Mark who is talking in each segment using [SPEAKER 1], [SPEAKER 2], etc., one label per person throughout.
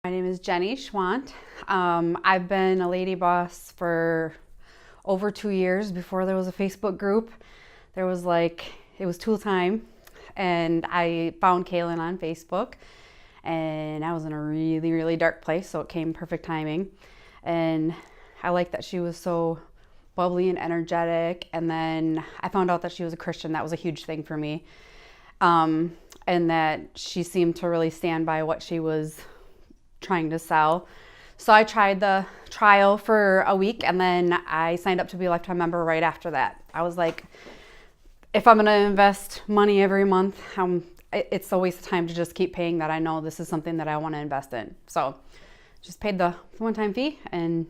[SPEAKER 1] My name is Jenny Schwant. I've been a Lady Boss for over 2 years. Before there was a Facebook group, it was tool time, and I found Kaelin on Facebook, and I was in a really, really dark place, so it came perfect timing. And I liked that she was so bubbly and energetic, and then I found out that she was a Christian. That was a huge thing for me, and that she seemed to really stand by what she was trying to sell. So I tried the trial for a week, and then I signed up to be a lifetime member right after that. I was like, if I'm going to invest money every month, it's a waste of time to just keep paying that. I know this is something that I want to invest in. So just paid the one-time fee, and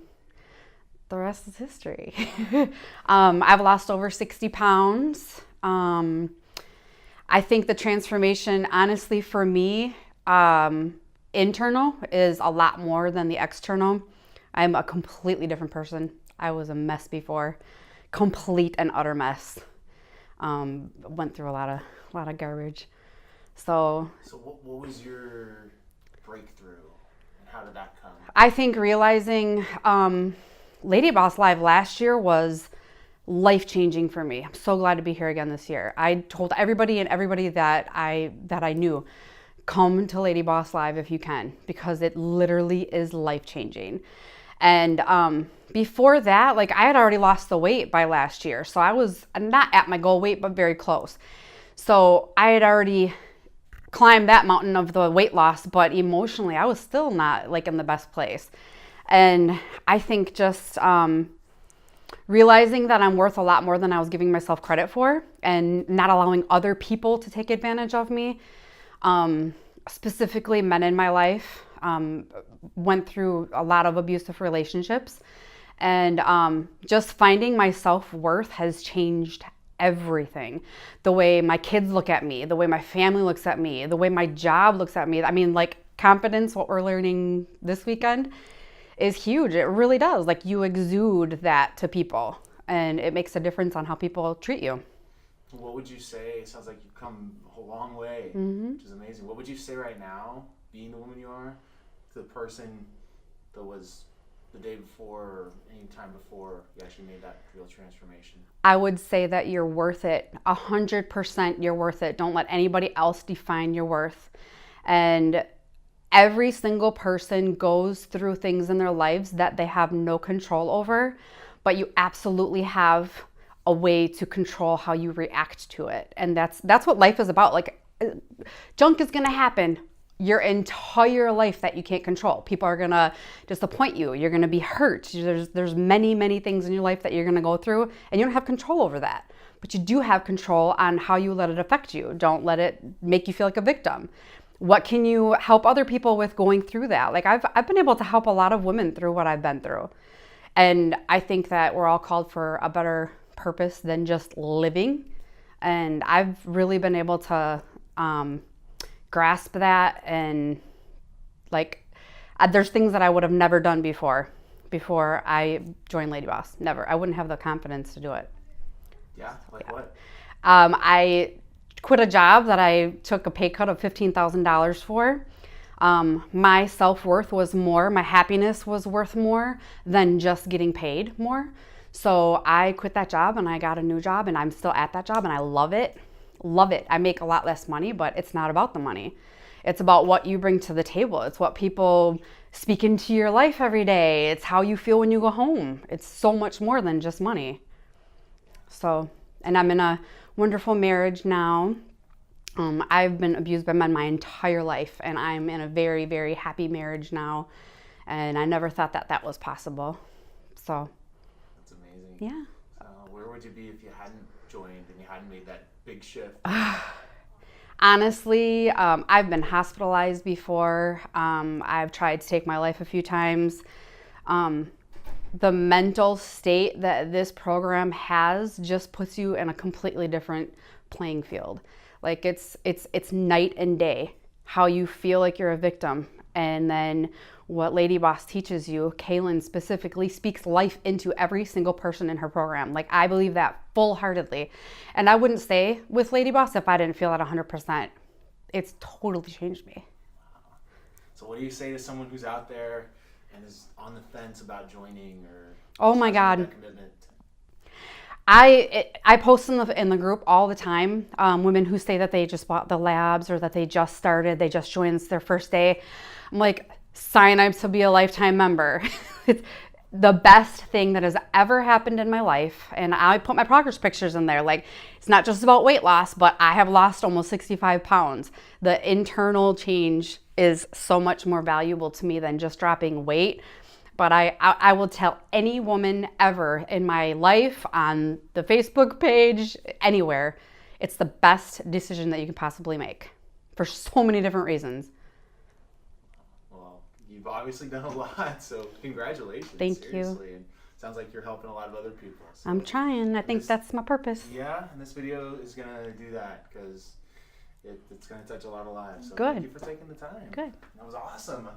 [SPEAKER 1] the rest is history. I've lost over 60 pounds. I think the transformation, honestly, for me, internal is a lot more than the external. I'm a completely different person. I was a mess before, complete and utter mess. Went through a lot of garbage. So
[SPEAKER 2] what was your breakthrough, and how did that come?
[SPEAKER 1] I think realizing LadyBoss Live last year was life-changing for me. I'm so glad to be here again this year. I told everybody that I knew, come to LadyBoss Live if you can, because it literally is life-changing. And before that, I had already lost the weight by last year. So I was not at my goal weight, but very close. So I had already climbed that mountain of the weight loss, but emotionally, I was still not in the best place. And I think just realizing that I'm worth a lot more than I was giving myself credit for, and not allowing other people to take advantage of me. Specifically men in my life, went through a lot of abusive relationships, and just finding my self-worth has changed everything. The way my kids look at me, the way my family looks at me, the way my job looks at me. I mean, confidence, what we're learning this weekend, is huge. It really does. You exude that to people, and it makes a difference on how people treat you.
[SPEAKER 2] What would you say? It sounds like you've come a long way, which is amazing. What would you say right now, being the woman you are, to the person that was the day before or any time before you actually made that real transformation?
[SPEAKER 1] I would say that you're worth it. 100% you're worth it. Don't let anybody else define your worth. And every single person goes through things in their lives that they have no control over, but you absolutely have a way to control how you react to it. And that's what life is about. Junk is gonna happen your entire life that you can't control. People are gonna disappoint you. You're gonna be hurt. There's many things in your life that you're gonna go through, and you don't have control over that. But you do have control on how you let it affect you. Don't let it make you feel like a victim. What can you help other people with going through that? I've been able to help a lot of women through what I've been through. And I think that we're all called for a better purpose than just living. And I've really been able to grasp that, and there's things that I would have never done before I joined LadyBoss. Never. I wouldn't have the confidence to do it.
[SPEAKER 2] Yeah? What?
[SPEAKER 1] I quit a job that I took a pay cut of $15,000 for. My self-worth was more, my happiness was worth more than just getting paid more. So I quit that job, and I got a new job, and I'm still at that job, and I love it. Love it. I make a lot less money, but it's not about the money. It's about what you bring to the table. It's what people speak into your life every day. It's how you feel when you go home. It's so much more than just money. So, and I'm in a wonderful marriage now. I've been abused by men my entire life, and I'm in a very, very happy marriage now. And I never thought that was possible. So.
[SPEAKER 2] That's amazing.
[SPEAKER 1] Yeah.
[SPEAKER 2] Where would you be if you hadn't joined and you hadn't made that big shift?
[SPEAKER 1] Honestly, I've been hospitalized before. I've tried to take my life a few times. The mental state that this program has just puts you in a completely different playing field. It's night and day. How you feel like you're a victim, and then what LadyBoss teaches you. Kaelin specifically speaks life into every single person in her program. I believe that full-heartedly. And I wouldn't stay with LadyBoss if I didn't feel at 100%. It's totally changed me.
[SPEAKER 2] So what do you say to someone who's out there and is on the fence about joining or?
[SPEAKER 1] Oh my God.
[SPEAKER 2] That commitment?
[SPEAKER 1] I post in the group all the time, women who say that they just bought the labs or that they just started, they just joined their first day. I'm like, sign up to be a lifetime member. It's the best thing that has ever happened in my life. And I put my progress pictures in there. Like, it's not just about weight loss, but I have lost almost 65 pounds. The internal change is so much more valuable to me than just dropping weight. But I will tell any woman ever in my life, on the Facebook page, anywhere, it's the best decision that you can possibly make for so many different reasons.
[SPEAKER 2] Well, you've obviously done a lot, so congratulations.
[SPEAKER 1] Thank
[SPEAKER 2] seriously.
[SPEAKER 1] you.
[SPEAKER 2] And sounds like you're helping a lot of other people. So
[SPEAKER 1] I'm trying. I think that's my purpose.
[SPEAKER 2] Yeah, and this video is going to do that because it's going to touch a lot of lives. So
[SPEAKER 1] Good.
[SPEAKER 2] thank you for taking the time.
[SPEAKER 1] Good.
[SPEAKER 2] That was awesome.